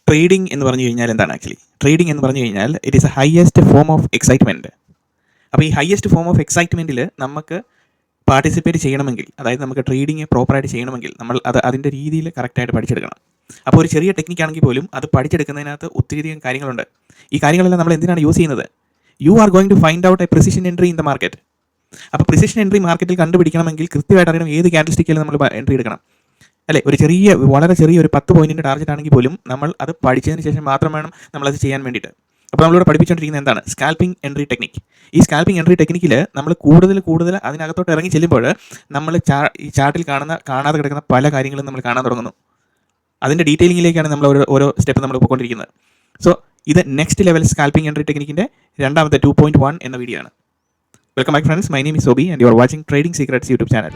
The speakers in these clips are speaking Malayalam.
ട്രേഡിംഗ് എന്ന് പറഞ്ഞു കഴിഞ്ഞാൽ എന്താണ് ആക്ച്വലി? ട്രേഡിംഗ് എന്ന് പറഞ്ഞു കഴിഞ്ഞാൽ it is A highest form of excitement. അപ്പോൾ ഈ ഹയസ്റ്റ് ഫോം ഓഫ് എക്സൈറ്റ്മെൻറ്റിൽ നമുക്ക് പാർട്ടിസിപ്പേറ്റ് ചെയ്യണമെങ്കിൽ, അതായത് നമുക്ക് ട്രേഡിങ് പ്രോപ്പറായിട്ട് ചെയ്യണമെങ്കിൽ നമ്മൾ അതിൻ്റെ രീതിയിൽ കറക്റ്റായിട്ട് പഠിച്ചെടുക്കണം. അപ്പോൾ ഒരു ചെറിയ ടെക്നിക്കാണെങ്കിൽ പോലും അത് പഠിച്ചെടുക്കുന്നതിനകത്ത് ഒത്തിരിയധികം കാര്യങ്ങളുണ്ട്. ഈ കാര്യങ്ങളെല്ലാം നമ്മൾ എന്തിനാണ് യൂസ് ചെയ്യുന്നത്? You are going to find out a precision entry in the market. അപ്പോൾ പ്രിസിഷൻ എൻട്രി മാർക്കറ്റിൽ കണ്ടുപിടിക്കണമെങ്കിൽ കൃത്യമായിട്ട് അറിയണം ഏത് ക്യാൻഡിൽ സ്റ്റിക്കിൽ നമ്മൾ എൻട്രി എടുക്കണം, അല്ലേ? വളരെ ചെറിയ ഒരു 10 പോയിൻറ്റിൻ്റെ ടാർഗറ്റ് ആണെങ്കിൽ പോലും നമ്മൾ അത് പഠിച്ചതിന് ശേഷം മാത്രം വേണം നമ്മളത് ചെയ്യാൻ വേണ്ടിയിട്ട്. അപ്പോൾ നമ്മളിവിടെ പഠിപ്പിച്ചുകൊണ്ടിരിക്കുന്നത് എന്താണ്? Scalping entry technique. ഈ സ്കാൽപ്പിംഗ് എൻട്രി ടെക്നിക്കിൽ നമ്മൾ കൂടുതൽ അതിനകത്തോട്ട് ഇറങ്ങി ചെല്ലുമ്പോൾ നമ്മൾ ഈ ചാർട്ടിൽ കാണാതെ കിടക്കുന്ന പല കാര്യങ്ങളും നമ്മൾ കാണാൻ തുടങ്ങുന്നു. അതിൻ്റെ ഡീറ്റെയിലിങ്ങിലേക്കാണ് നമ്മൾ ഓരോ സ്റ്റെപ്പ് നമ്മൾ പോയിക്കൊണ്ടിരിക്കുന്നത്. സോ ഇത് നെക്സ്റ്റ് ലെവൽ സ്കാൽപ്പിംഗ് എൻട്രി ടെക്നിക്കിൻ്റെ രണ്ടാമത്തെ 2.1 എന്ന വീഡിയോ ആണ്. Welcome back friends, my name is Soby and you are watching trading secrets YouTube channel.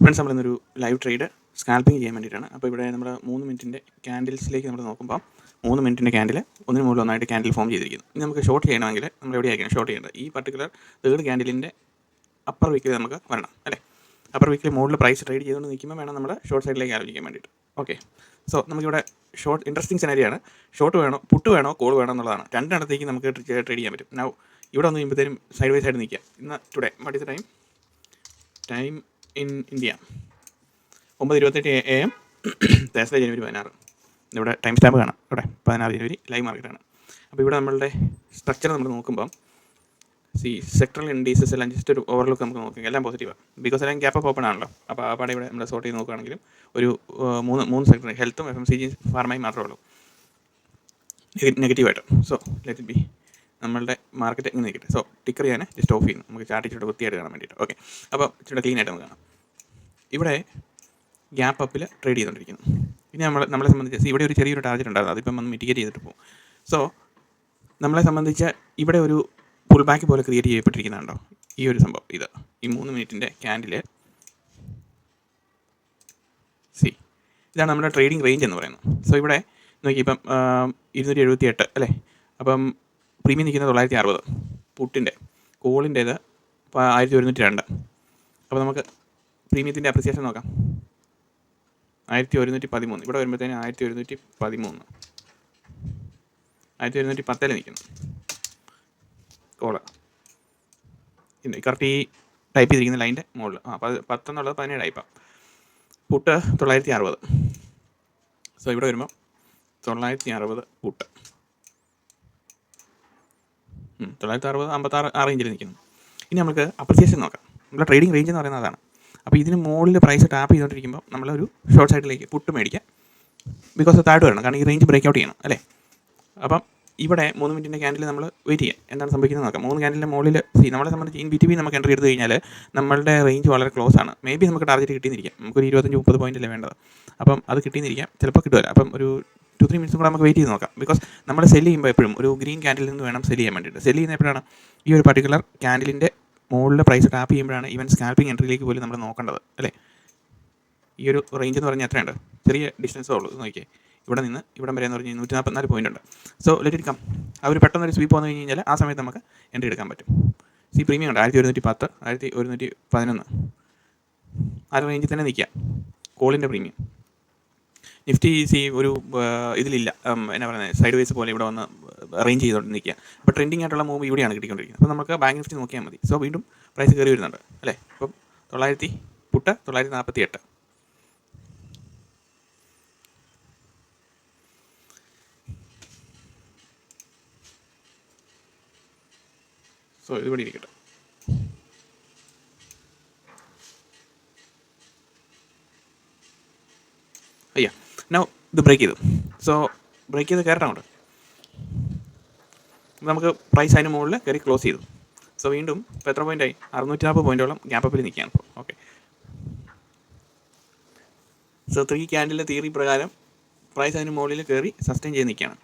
Friends, നമ്മളിന്നൊരു ലൈവ് ട്രേഡ് സ്കാൽപ്പിംഗ് ചെയ്യാൻ വേണ്ടിയിട്ടാണ്. അപ്പോൾ ഇവിടെ നമ്മൾ 3 മിനിറ്റിൻ്റെ ക്യാൻഡിൽസിലേക്ക് നമ്മൾ നോക്കുമ്പോൾ 3 മിനിറ്റിൻ്റെ ക്യാൻഡിൽ ഒന്നിന് മുകളിൽ ഒന്നായിട്ട് ക്യാൻഡിൽ ഫോം ചെയ്തിരിക്കുന്നു. ഇനി നമുക്ക് ഷോർട്ട് ചെയ്യണമെങ്കിൽ നമ്മൾ എവിടെയായിരിക്കണം ഷോർട്ട് ചെയ്യേണ്ടത്? ഈ പർട്ടിക്കുലർ തേർഡ് ക്യാൻഡിലിൻ്റെ അപ്പർ വീക്കിൽ നമുക്ക് വരണം, അല്ലേ? അപ്പർ വീക്കിൽ മുകളിൽ പ്രൈസ് ട്രേഡ് ചെയ്തുകൊണ്ട് നിൽക്കുമ്പോൾ വേണം നമ്മൾ ഷോർട്ട് സൈഡിലേക്ക് ആലോചിക്കാൻ വേണ്ടിയിട്ട്. ഓക്കെ, സോ നമുക്കിവിടെ ഷോർട്ട് ഇൻട്രസ്റ്റിംഗ് സെനാരിയാണ്. ഷോർട്ട് വേണോ, പുട്ട് വേണോ, കോൾ വേണോ എന്നുള്ളതാണ്. രണ്ടിടത്തേക്ക് നമുക്ക് ട്രേഡ് ചെയ്യാൻ പറ്റും. നൗ ഇവിടെ ഒന്ന് കഴിയുമ്പോഴത്തേനും സൈഡ് ബൈ സൈഡ് നിൽക്കുക. ഇന്ന് today what is the time in India 9:28 AM, Thursday January 16. ഇവിടെ ടൈം സ്റ്റാമ്പ് കാണാം. ഇവിടെ 16 January ലൈവ് മാർക്കറ്റാണ്. അപ്പോൾ ഇവിടെ നമ്മളുടെ സ്ട്രക്ചർ നമ്മൾ നോക്കുമ്പം സെക്ടറൽ ഇൻഡീസസ് എല്ലാം ജസ്റ്റ് ഒരു ഓവർലുക്ക് നമുക്ക് നോക്കാം. എല്ലാം പോസിറ്റീവാണ്, ബിക്കോസ് എല്ലാം ഗ്യാപ്പ് ഓപ്പൺ ആണല്ലോ. അപ്പോൾ ആ പാടെ ഇവിടെ നമ്മൾ സോർട്ട് ചെയ്ത് നോക്കുകയാണെങ്കിലും ഒരു മൂന്ന് സെക്ടർ, ഹെൽത്തും FMCG ഫാർമയും മാത്രമേ ഉള്ളൂ നെഗറ്റീവായിട്ട്. So let it be. നമ്മളുടെ മാർക്കറ്റ് ഇങ്ങനെ നിൽക്കട്ടെ. സോ ടിക്കർ ചെയ്യാൻ ജസ്റ്റ് ഓഫ് ചെയ്യുന്നു, നമുക്ക് ചാർട്ട് ഇച്ചിരി വൃത്തിയായിട്ട് കാണാൻ വേണ്ടിയിട്ട്. ഓക്കെ, അപ്പോൾ ഇച്ചിരി ക്ലീൻ ആയിട്ട് നമുക്ക് കാണാം. ഇവിടെ ഗ്യാപ്പ് അപ്പിൽ ട്രേഡ് ചെയ്തുകൊണ്ടിരിക്കുന്നു. ഇനി നമ്മളെ സംബന്ധിച്ച് ഇവിടെ ഒരു ചെറിയൊരു ടാർഗറ്റ് ഉണ്ടായിരുന്നു, അതിപ്പം ഒന്ന് മിറ്റിഗേറ്റ് ചെയ്തിട്ട് പോകും. സോ നമ്മളെ സംബന്ധിച്ച് ഇവിടെ ഒരു പുൾ ബാക്ക് പോലെ ക്രിയേറ്റ് ചെയ്യപ്പെട്ടിരിക്കുന്നുണ്ടോ ഈ ഒരു സംഭവം? ഇത് ഈ 3 മിനിറ്റിൻ്റെ ക്യാൻഡിൽ ഇതാണ് നമ്മുടെ ട്രേഡിംഗ് റേഞ്ച് എന്ന് പറയുന്നത്. സോ ഇവിടെ നോക്കി, ഇപ്പം 278 അല്ലേ? അപ്പം പ്രീമിയം നിൽക്കുന്നത് 960, പുട്ടിൻ്റെ. കോളിൻ്റേത് 1102. അപ്പോൾ നമുക്ക് പ്രീമിയത്തിൻ്റെ അപ്രിസിയേഷൻ നോക്കാം. 1113. ഇവിടെ വരുമ്പോഴത്തേന് 1113, 1110 നിൽക്കുന്നു കോള്. കറക്റ്റ് ഈ ടൈപ്പ് ചെയ്തിരിക്കുന്ന ലൈൻ്റെ മുകളിൽ 10 എന്നുള്ളത് 17 ടൈപ്പാണ്. പുട്ട് 960. സോ ഇവിടെ വരുമ്പോൾ 960 പുട്ട്, 960, 56 ആ റേഞ്ചിൽ നിൽക്കുന്നു. ഇനി നമുക്ക് അപ്രിസിയേഷൻ നോക്കാം. നമ്മുടെ ട്രേഡിംഗ് റേഞ്ച് എന്ന് പറയുന്നത് അതാണ്. അപ്പോൾ ഇതിന് മുകളിൽ പ്രൈസ് ടാപ്പ് ചെയ്തുകൊണ്ടിരിക്കുമ്പോൾ നമ്മളൊരു ഷോർട്ട് സൈഡിലേക്ക് പുട്ട് മേടിക്കാം, ബിക്കോസ് താഴോട്ട് വരണം, കാരണം ഈ റേഞ്ച് ബ്രേക്ക് ഔട്ട് ചെയ്യണം, അല്ലേ? അപ്പം ഇവിടെ 3 മിനിറ്റിൻ്റെ ക്യാൻഡിൽ നമ്മൾ വെയിറ്റ് ചെയ്യാം, എന്താണ് സംഭവിക്കുന്നത് നോക്കാം. 3 ക്യാൻഡിലിൻ്റെ മുകളിൽ നമ്മളെ സംബന്ധിച്ച് ഇൻ BTB നമുക്ക് എൻട്രി എടുത്ത് കഴിഞ്ഞാൽ നമ്മളുടെ റേഞ്ച് വളരെ ക്ലോസ് ആണ്. മേ ബി നമുക്ക് ടാർഗറ്റ് കിട്ടിയെന്നിരിക്കാം, നമുക്കൊരു 25-30 പോയിൻ്റല്ലേ വേണ്ടത്. അപ്പം അത് കിട്ടിയെന്നിരിക്കാം, ചിലപ്പോൾ കിട്ടുമല്ല. അപ്പം ഒരു 2-3 മിനിറ്റ്സും കൂടെ നമുക്ക് വെയിറ്റ് ചെയ്ത് നോക്കാം. ബിക്കോസ് നമ്മൾ സെല് ചെയ്യുമ്പോൾ എപ്പോഴും ഒരു ഗ്രീൻ ക്യാൻഡിൽ നിന്ന് വേണം സെല് ചെയ്യാൻ വേണ്ടിയിട്ട്. സെല് ചെയ്യുന്ന എപ്പോഴാണ്? ഈ ഒരു പർട്ടിക്കുലർ ക്യാൻഡിലിൻ്റെ മുകളിലെ പ്രൈസ് ടാപ്പ് ചെയ്യുമ്പോഴാണ് ഈവൻ സ്കാൽപ്പിംഗ് എൻട്രിയിലേക്ക് പോലും നമ്മൾ നോക്കേണ്ടത്, അല്ലേ? ഈ ഒരു റേഞ്ച് എന്ന് പറഞ്ഞാൽ എത്രയുണ്ട്? ചെറിയ ഡിസ്റ്റൻസേ ഉള്ളൂ. നോക്കിയേ, ഇവിടെ നിന്ന് ഇവിടം വരെ എന്ന് പറഞ്ഞാൽ 144 പോയിൻ്റ് ഉണ്ട്. So let it come. അവർ പെട്ടെന്നൊരു സ്വീപ്പ് വന്നു കഴിഞ്ഞ് കഴിഞ്ഞാൽ ആ സമയത്ത് നമുക്ക് എൻട്രി എടുക്കാൻ പറ്റും. പ്രീമിയം ഉണ്ട് 1110, 1111. ആ റേഞ്ചിൽ തന്നെ നിൽക്കുക കോളിൻ്റെ പ്രീമിയം. നിഫ്റ്റി ഒരു ഇതിലില്ല, എന്നാ പറയുന്നത്, സൈഡ് വേസ് പോലെ ഇവിടെ വന്ന് അറേഞ്ച് ചെയ്തുകൊണ്ട് നിൽക്കുക. അപ്പോൾ ട്രെൻഡിങ് ആയിട്ടുള്ള മൂവ് ഇവിടെയാണ് കിട്ടിക്കൊണ്ടിരിക്കുന്നത്. അപ്പോൾ നമുക്ക് ബാങ്ക് നിഫ്റ്റി നോക്കിയാൽ മതി. സോ വീണ്ടും പ്രൈസ് കയറി വരുന്നുണ്ട്, അല്ലേ? അപ്പം 900 പുട്ട് 948. സോ ഇതിവിടെ ഇരിക്കട്ടെ. നൗ ഇത് ബ്രേക്ക് ചെയ്തു. സോ ബ്രേക്ക് ചെയ്ത് കയറണമുണ്ട്. നമുക്ക് പ്രൈസ് അതിന് മുകളിൽ കയറി ക്ലോസ് ചെയ്തു. സോ വീണ്ടും ഇപ്പോൾ എത്ര പോയിൻ്റായി? 640 പോയിൻറ്റോളം ഗ്യാപ്പ് അപ്പിൽ നിൽക്കുകയാണ് ഇപ്പോൾ. ഓക്കെ, സോ 3 ക്യാൻഡിലെ തിയറി പ്രകാരം പ്രൈസ് അതിന് മുകളിൽ കയറി സസ്റ്റെയിൻ ചെയ്ത് നിൽക്കുകയാണ്.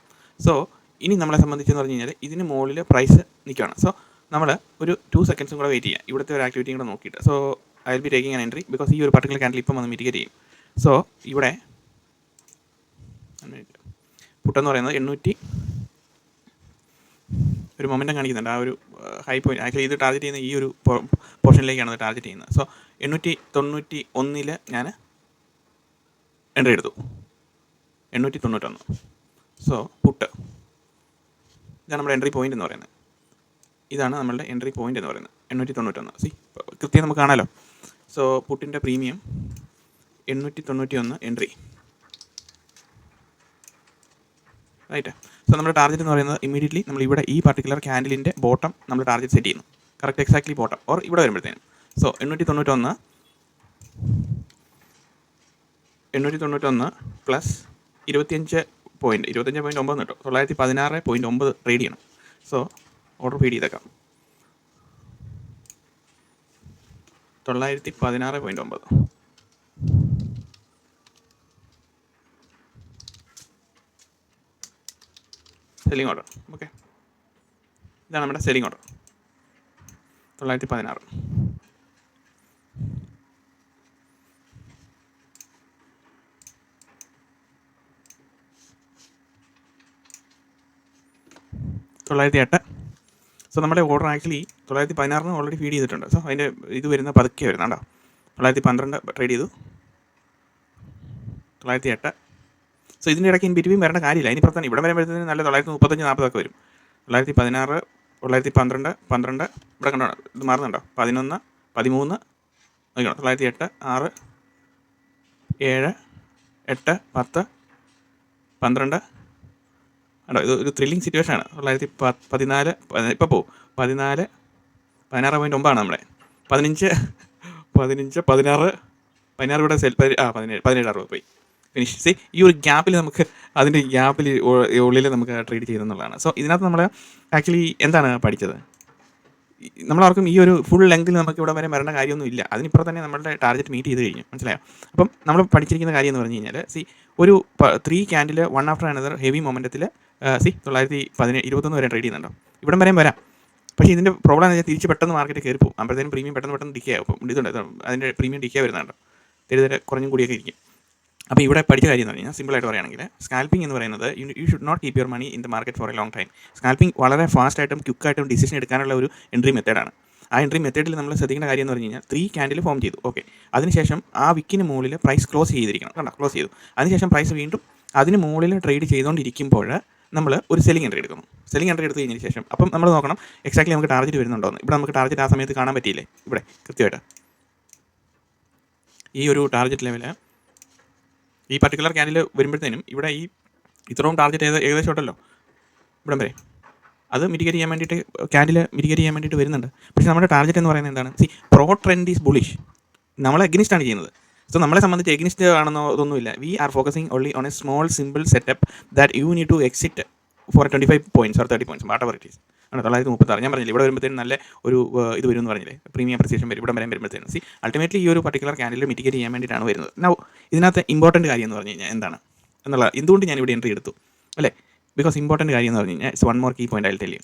സോ ഇനി നമ്മളെ സംബന്ധിച്ചെന്ന് പറഞ്ഞു കഴിഞ്ഞാൽ ഇതിന് മുകളിൽ പ്രൈസ് നിൽക്കുകയാണ്. സോ നമ്മൾ ഒരു 2 സെക്കൻഡ്സും കൂടെ വെയിറ്റ് ചെയ്യാം, ഇവിടുത്തെ ഒരു ആക്ടിവിറ്റിയും കൂടെ നോക്കിയിട്ട്. So I will be taking an entry because ഈ ഒരു പർട്ടിക്കുലർ ക്യാൻഡിൽ ഇപ്പം വന്ന് മിറ്റിഗേറ്റ് ചെയ്യും. സോ ഇവിടെ പുട്ടെന്ന് പറയുന്നത് 800 ഒരു മൊമെൻറ്റം കാണിക്കുന്നുണ്ട്. ആ ഒരു ഹൈ പോയിന്റ് ആക്ച്വലി ഇത് ടാർഗറ്റ് ചെയ്യുന്ന ഈ ഒരു പോർഷനിലേക്കാണ് അത് ടാർഗറ്റ് ചെയ്യുന്നത്. സോ 891 ഞാൻ എൻട്രി എടുത്തു, 891. സോ പുട്ട് ഇതാണ് നമ്മുടെ എൻട്രി പോയിന്റ് എന്ന് പറയുന്നത്. ഇതാണ് നമ്മളുടെ എൻട്രി പോയിന്റ് എന്ന് പറയുന്നത് 891. സി കൃത്യം നമുക്ക് കാണാമല്ലോ. സോ പുട്ടിൻ്റെ പ്രീമിയം 891 എൻട്രി, റൈറ്റ്. സോ നമ്മുടെ ടാർഗറ്റ് എന്ന് പറയുന്നത് ഇമ്മീഡിയറ്റ്ലി നമ്മൾ ഇവിടെ ഈ പർട്ടിക്കുലർ ക്യാൻഡിലിൻ്റെ ബോട്ടം നമ്മൾ ടാർഗറ്റ് സെറ്റ് ചെയ്യുന്നു, കറക്റ്റ് എക്സാക്ട്ലി ബോട്ടം ഓർ ഇവിടെ വരുമ്പോഴത്തേനും. സോ 891 പ്ലസ് 25.9 കേട്ടോ, 916.9 ട്രേഡ് ചെയ്യണം. സോ ഓർഡർ ഫീഡ് ചെയ്തേക്കാം 916.9. Selling order. ഓക്കെ, ഇതാണ് നമ്മുടെ സെല്ലിംഗ് ഓർഡർ 916. $908. സോ നമ്മുടെ ഓർഡർ ആക്ച്വലി 916 ഓൾറെഡി ഫീഡ് ചെയ്തിട്ടുണ്ട്. സോ അതിൻ്റെ ഇത് വരുന്ന പതുക്കെ വരുന്നുണ്ടോ, 912 ട്രേഡ് ചെയ്തു, 908. സോ ഇതിൻ്റെ ഇടയ്ക്ക് ഇൻ ബിറ്റ്വീൻ വരേണ്ട കാര്യമില്ല. ഇനിയിപ്പോൾ തന്നെ ഇവിടെ വരുമ്പോഴത്തേന് നല്ല 935-40 വരും. 916, 912, 12 ഇവിടെ കണ്ടോ, ഇത് മാറുന്നുണ്ടോ, 11, 13 നോക്കണം, 908, 6, 7, 8, 10, 12 ആണോ. ഇത് ഒരു ത്രില്ലിങ് സിറ്റുവേഷനാണ്. 914 ഇപ്പോൾ പോവും, 16.9 നമ്മുടെ 15, 16 ഇവിടെ സെൽ 17 പോയി ഫിനിഷ്. സി ഈ ഒരു ഗ്യാപ്പിൽ നമുക്ക് അതിൻ്റെ ഗ്യാപ്പിൽ ഉള്ളിൽ നമുക്ക് ട്രേഡ് ചെയ്യുന്നതാണ്. സോ ഇതിനകത്ത് നമ്മൾ ആക്ച്വലി എന്താണ് പഠിച്ചത്, നമ്മളാർക്കും ഈ ഒരു ഫുൾ ലെങ്തിൽ നമുക്ക് ഇവിടെ വരെ വരേണ്ട കാര്യമൊന്നും ഇല്ല. അതിനിപ്പുറം തന്നെ നമ്മളുടെ ടാർഗറ്റ് മീറ്റ് ചെയ്ത് കഴിഞ്ഞു, മനസ്സിലായോ. അപ്പം നമ്മൾ പഠിച്ചിരിക്കുന്ന കാര്യം എന്ന് പറഞ്ഞു കഴിഞ്ഞാൽ സി ഒരു 3 candle one after another heavy മൊമെൻറ്റത്തിൽ 921 വരെ ട്രേഡ് ചെയ്യുന്നുണ്ടോ, ഇവിടം വരെയും വരാം. പക്ഷേ ഇതിൻ്റെ പ്രോബ്ലം എന്ന് വെച്ചാൽ തിരിച്ച് പെട്ടെന്ന് മാർക്കറ്റ് കയറി പോകും. അപ്പോഴത്തേനും പ്രീമിയം പെട്ടെന്ന് ഡിക്കേ ആവും. അപ്പം ഇതുണ്ട്, അതിൻ്റെ പ്രീമിയം ഡിക്കേ വരുന്നുണ്ടോ, തെരുതരെ കുറഞ്ഞും കൂടിയൊക്കെ ഇരിക്കും. അപ്പോൾ ഇവിടെ പഠിച്ച കാര്യം എന്ന് പറഞ്ഞാൽ സിമ്പിളായിട്ട് പറയുകയാണെങ്കിൽ സ്കാൽപ്പിംഗ് എന്ന് പറയുന്നത് you should not keep your money in the market for a long time. Scalping വളരെ ഫാസ്റ്റായിട്ടും ക്വിക്കായിട്ടും ഡിസിഷൻ എടുക്കാനുള്ള ഒരു എൻട്രി മെത്തേഡാണ്. ആ എൻട്രി മെത്തേഡിൽ നമ്മൾ ശ്രദ്ധിക്കേണ്ട കാര്യം എന്ന് പറഞ്ഞു കഴിഞ്ഞാൽ 3 ക്യാൻഡിൽ ഫോം ചെയ്തു, ഓക്കെ. അതിനുശേഷം ആ വിക്കിന് മുകളിൽ പ്രൈസ് ക്ലോസ് ചെയ്തിരിക്കണം, കണ്ടോ, ക്ലോസ് ചെയ്തു. അതിനുശേഷം പ്രൈസ് വീണ്ടും അതിന് മുകളിൽ ട്രേഡ് ചെയ്തുകൊണ്ടിരിക്കുമ്പോൾ നമ്മൾ ഒരു സെല്ലിംഗ് എൻട്രി എടുക്കുന്നു. സെല്ലിംഗ് എൻട്രി എടുത്ത് കഴിഞ്ഞതിന് ശേഷം അപ്പം നമ്മൾ നോക്കണം എക്സാക്ട്ലി നമുക്ക് ടാർഗറ്റ് വരുന്നുണ്ടോയെന്ന്. ഇവിടെ നമുക്ക് ടാർഗറ്റ് ആ സമയത്ത് കാണാൻ പറ്റിയില്ലേ, ഇവിടെ കൃത്യമായിട്ട് ഈ ഒരു ടാർഗറ്റ് ലെവൽ ഈ പർട്ടിക്കുലർ ക്യാൻഡിൽ വരുമ്പോഴത്തേനും ഇവിടെ ഈ ഇത്രയും ടാർഗറ്റ് ഏകദേശം ഉണ്ടല്ലോ ഇവിടം വരെ, അത് മിറ്റിഗേറ്റ് ചെയ്യാൻ വേണ്ടിയിട്ട് ക്യാൻഡിൽ മിറ്റിഗേറ്റ് ചെയ്യാൻ വേണ്ടിയിട്ട് വരുന്നുണ്ട്. പക്ഷേ നമ്മുടെ ടാർഗറ്റ് എന്ന് പറയുന്നത് എന്താണ്, C pro trend is bullish, നമ്മൾ എഗ്നിസ്റ്റ് ആണ് ചെയ്യുന്നത്. സോ നമ്മളെ സംബന്ധിച്ച് എഗ്നിസ്റ്റ് ആണെന്നോ ഇതൊന്നുമില്ല. We are focusing only on a small simple setup that you need to exit for 25 points or 30 points, whatever it is. 936 ഞാൻ പറഞ്ഞില്ല, ഇവിടെ വരുമ്പോഴത്തേനും നല്ല ഒരു ഇത് വരും എന്ന് പറഞ്ഞില്ലേ, പ്രീമിയം അപ്രിസിയേഷൻ വരും ഇവിടെ വരെ വരുമ്പോഴത്തേനും. സി അൾട്ടിമേറ്റ്ലി ഈ ഒരു പർട്ടിക്കുലർ ക്യാൻഡിൽ മിറ്റിഗേറ്റ് ചെയ്യാൻ വേണ്ടിയിട്ടാണ് വരുന്നത്. നൗ ഇതിനകത്ത് ഇമ്പോർട്ടൻറ്റ് കാര്യം എന്ന് പറഞ്ഞു കഴിഞ്ഞാൽ എന്താണ് എന്നുള്ള, എന്തുകൊണ്ട് ഞാൻ ഇവിടെ എൻട്രി എടുത്തു അല്ലേ, ബിക്കോസ് ഇമ്പോർട്ടൻറ്റ് കാര്യം എന്ന് പറഞ്ഞു കഴിഞ്ഞാൽ it's one more key point I will tell you,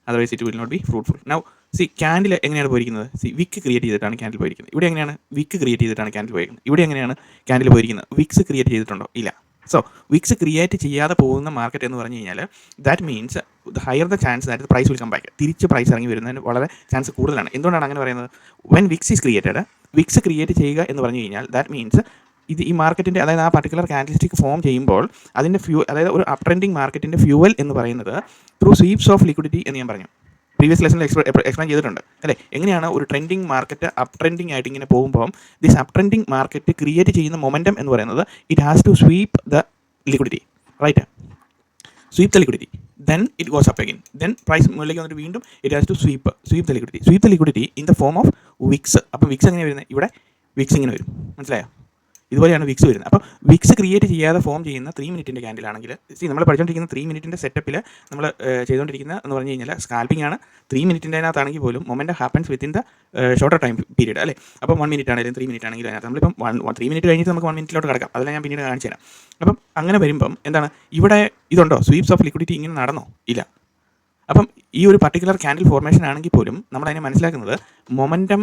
otherwise it will not be fruitful. Now see candle എങ്ങനെയാണ് പോയിരിക്കുന്നത്, സി വിക്ക് ക്രിയേറ്റ് ചെയ്തിട്ടാണ് ക്യാൻഡിൽ പോയിരിക്കുന്നത്. ഇവിടെ എങ്ങനെയാണ് വിക്ക് ക്രിയേറ്റ് ചെയ്തിട്ടാണ് ക്യാൻഡിൽ പോയിരിക്കുന്നത്. ഇവിടെ എങ്ങനെയാണ് ക്യാൻഡിൽ പോയിരിക്കുന്നത്, വിക്സ് ക്രിയേറ്റ് ചെയ്തിട്ടുണ്ടോ, ഇല്ല. സോ വിക്സ് ക്രിയേറ്റ് ചെയ്യാതെ പോകുന്ന മാർക്കറ്റ് എന്ന് പറഞ്ഞു കഴിഞ്ഞാൽ that means higher the chance that price will come back, തിരിച്ച് പ്രൈസ് ഇറങ്ങി വരുന്നതിന് വളരെ ചാൻസ് കൂടുതലാണ്. എന്തുകൊണ്ടാണ് അങ്ങനെ പറയുന്നത്, when wicks is created, wicks create ചെയ്യുക എന്ന് പറഞ്ഞു കഴിഞ്ഞാൽ ദാറ്റ് മീൻസ് ഇത് ഈ മാർക്കറ്റിൻ്റെ, അതായത് ആ പർട്ടിക്കുലർ ക്യാൻഡിൽസ്റ്റിക് ഫോം ചെയ്യുമ്പോൾ അതിൻ്റെ അതായത് ഒരു അപ് ട്രെൻഡിങ് മാർക്കറ്റിൻ്റെ ഫ്യൂവൽ എന്ന് പറയുന്നത് ത്രൂ സ്വീപ്സ് ഓഫ് ലിക്വിഡിറ്റി എന്ന് ഞാൻ പറഞ്ഞു, പ്രീവിയസ് ലെസണിൽ എക്സ്പ്ലെയിൻ ചെയ്തിട്ടുണ്ട് അല്ലേ. എങ്ങനെയാണ് ഒരു ട്രെൻഡിങ് മാർക്കറ്റ് അപ് ട്രെൻഡിങ് ആയിട്ട് ഇങ്ങനെ പോകുമ്പോൾ this up trending market create ചെയ്യുന്ന മൊമെൻറ്റം എന്ന് പറയുന്നത് it has to sweep the liquidity, right? Sweep the liquidity, then it goes up again, then price മുകളിലേക്ക് വന്നിട്ട് വീണ്ടും it has to sweep the liquidity in the form of wicks. അപ്പം വിക്സ് എങ്ങനെ വരുന്നത്, ഇവിടെ വിക്സ് ഇങ്ങനെ വരും, മനസ്സിലായോ, ഇതുപോലെയാണ് വിക്സ് വരുന്നത്. അപ്പോൾ വിക്സ് ക്രിയേറ്റ് ചെയ്യാതെ ഫോം ചെയ്യുന്ന 3 മിനിറ്റിൻ്റെ ക്യാൻഡിലാണെങ്കിൽ നമ്മൾ പഠിച്ചുകൊണ്ടിരിക്കുന്ന 3 മിനിറ്റിൻ്റെ സെറ്റപ്പിൽ നമ്മൾ ചെയ്തുകൊണ്ടിരിക്കുന്ന എന്ന് പറഞ്ഞു കഴിഞ്ഞാൽ സ്കാൽപ്പിംഗ് ആണ്. 3 മിനിറ്റിൻ്റെ അതിനകത്താണെങ്കിൽ പോലും moment happens within the shorter time period അല്ലേ. അപ്പോൾ 1 മിനിറ്റ് ആണെങ്കിലും 3 മിനിറ്റ് ആണെങ്കിലും അതിനകത്ത് നമ്മളിപ്പം 3 മിനിറ്റ് കഴിഞ്ഞിട്ട് നമുക്ക് 1 മിനിറ്റിലോട്ട് കിടക്കാം, അതെല്ലാം ഞാൻ പിന്നീട് കാണിച്ചു തരാം. അപ്പം അങ്ങനെ വരുമ്പം എന്താണ് ഇവിടെ ഇതുണ്ടോ, സ്വീപ്സ് ഓഫ് ലിക്വിഡിറ്റി ഇങ്ങനെ നടന്നോ, ഇല്ല. അപ്പം ഈ ഒരു പർട്ടിക്കുലർ ക്യാൻഡിൽ ഫോർമേഷൻ ആണെങ്കിൽ പോലും നമ്മളതിനെ മനസ്സിലാക്കുന്നത് മൊമെൻറ്റം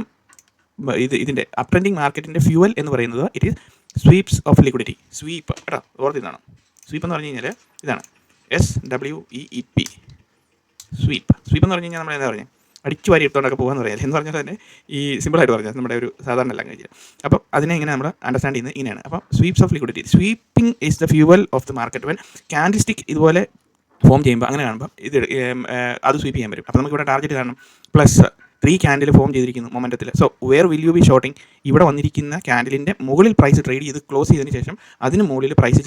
ഇതിൻ്റെ അപ് ട്രെൻഡിങ് മാർക്കറ്റിൻ്റെ ഫ്യൂവൽ എന്ന് പറയുന്നത് it is sweeps of liquidity. Sweep കേട്ടോ, ഓർത്തിതാണ്. സ്വീപ്പ് എന്ന് പറഞ്ഞു കഴിഞ്ഞാൽ ഇതാണ് SWEEP. സ്വീപ്പ് എന്ന് പറഞ്ഞു കഴിഞ്ഞാൽ നമ്മൾ എന്താ പറഞ്ഞത്, അടിച്ചു വാരി എടുത്തോണ്ടൊക്കെ പോകാമെന്ന് പറയാം. എന്ന് പറഞ്ഞാൽ തന്നെ ഈ സിമ്പിളായിട്ട് പറഞ്ഞാൽ നമ്മുടെ ഒരു സാധാരണ ലാംഗ്വേജിൽ. അപ്പം അതിനെ ഇങ്ങനെ നമ്മൾ അണ്ടർസ്റ്റാൻഡ് ചെയ്യുന്നത് ഇങ്ങനെയാണ്. അപ്പം sweeps of liquidity, sweeping is the fuel of the market. When candle stick ഇതുപോലെ ഫോം ചെയ്യുമ്പോൾ അങ്ങനെ കാണുമ്പോൾ ഇത് അത് സ്വീപ്പ് ചെയ്യാൻ പറ്റും. അപ്പോൾ നമുക്കിവിടെ ടാർഗറ്റ് കാണണം പ്ലസ് 3 ക്യാൻഡിൽ ഫോം ചെയ്തിരിക്കുന്നു മൊമെൻറ്റത്തിൽ. So where will you be shorting? ഇവിടെ വന്നിരിക്കുന്ന ക്യാൻഡിലിൻ്റെ മുകളിൽ പ്രൈസ് ട്രേഡ് ചെയ്ത് ക്ലോസ് ചെയ്തതിന് ശേഷം അതിന് മുകളിൽ പ്രൈസ്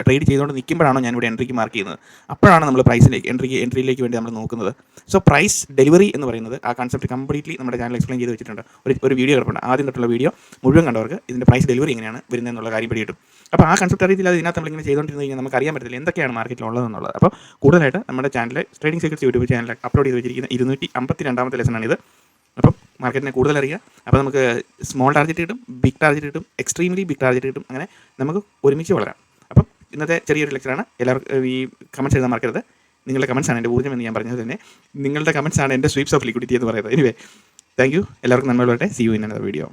ട്രേഡ് ചെയ്തുകൊണ്ട് നിൽക്കുമ്പോഴാണോ ഞാനിവിടെ എൻട്രിക്ക് മാർക്ക് ചെയ്യുന്നത്. അപ്പോഴാണ് നമ്മൾ പ്രൈസിലേക്ക് എൻട്രിയിലേക്ക് വേണ്ടി നമ്മൾ നോക്കുന്നത്. സോ പ്രൈസ് ഡെലിവറി എന്ന് പറയുന്നത് ആ കൺസെപ്റ്റ് കംപ്ലീറ്റ്ലി നമ്മുടെ ചാനൽ എക്സ്പ്ലെയിൻ ചെയ്ത് വെച്ചിട്ടുണ്ട്. ഒരു വീഡിയോ കിടപ്പുണ്ട്. ആദ്യം തൊട്ടുള്ള വീഡിയോ മുഴുവൻ കണ്ടവർക്ക് ഇതിൻ്റെ പ്രൈസ് ഡെലിവറി എങ്ങനെയാണ് വരുന്നതെന്നുള്ള കാര്യം പിടി കിട്ടും. അപ്പോൾ ആ കൺസെപ്റ്റ് അറിയത്തില്ല, ഇതിനകത്ത് നമ്മളിങ്ങനെ ചെയ്തുകൊണ്ടിരുന്ന് കഴിഞ്ഞാൽ നമുക്ക് അറിയാൻ പറ്റില്ല എന്തൊക്കെയാണ് മാർക്കറ്റിൽ ഉള്ളതെന്നുള്ളത്. അപ്പോൾ കൂടുതലായിട്ട് നമ്മുടെ channel trading secrets YouTube channel upload ചെയ്ത് വെച്ചിരിക്കുന്ന 252ാമത്തെ ലെസണാണിത്. അപ്പം മാർക്കറ്റിനെ കൂടുതൽ അറിയുക. അപ്പോൾ നമുക്ക് സ്മോൾ ടാർഗറ്റ് കിട്ടും, ബിഗ് ടാർഗറ്റ് കിട്ടും, എക്സ്ട്രീംലി ബിഗ് ടാർഗറ്റ് കിട്ടും. അങ്ങനെ നമുക്ക് ഒരുമിച്ച് വളരാം. അപ്പം ഇന്നത്തെ ചെറിയൊരു ലെക്ചറാണ്. എല്ലാവർക്കും ഈ കമൻറ്റ്സ് എഴുതാൻ മറക്കരുത്. നിങ്ങളുടെ കമൻറ്റ്സാണ് എൻ്റെ ഊർജ്ജം എന്ന് ഞാൻ പറഞ്ഞത് തന്നെ. നിങ്ങളുടെ കമൻറ്റ്സാണ് എൻ്റെ സ്വീപ്സ് ഓഫ് ലിക്വിഡിറ്റി എന്ന് പറയുന്നത്. Anyway, thank you. എല്ലാവർക്കും നന്മ വരട്ടെ. See you in another video.